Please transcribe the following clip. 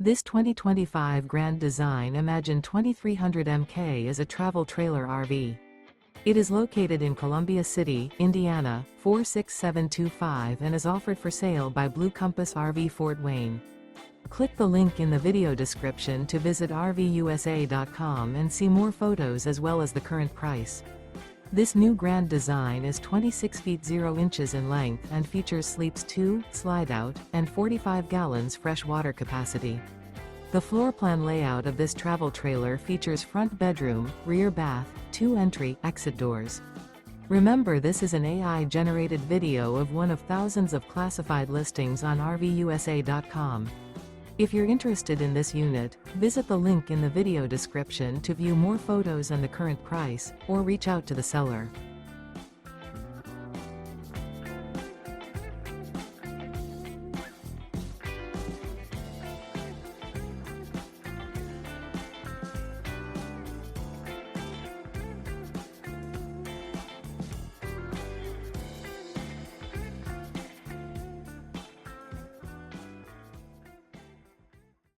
This 2025 Grand Design Imagine 2300 MK is a travel trailer RV. It is located in Columbia City, Indiana, 46725 and is offered for sale by Blue Compass RV Fort Wayne. Click the link in the video description to visit RVUSA.com and see more photos as well as the current price. This new Grand Design is 26 feet 0 inches in length and features sleeps 2, slide-out, and 45 gallons fresh water capacity. The floor plan layout of this travel trailer features front bedroom, rear bath, 2 entry/exit doors. Remember, this is an AI-generated video of one of thousands of classified listings on RVUSA.com. If you're interested in this unit, visit the link in the video description to view more photos and the current price, or reach out to the seller.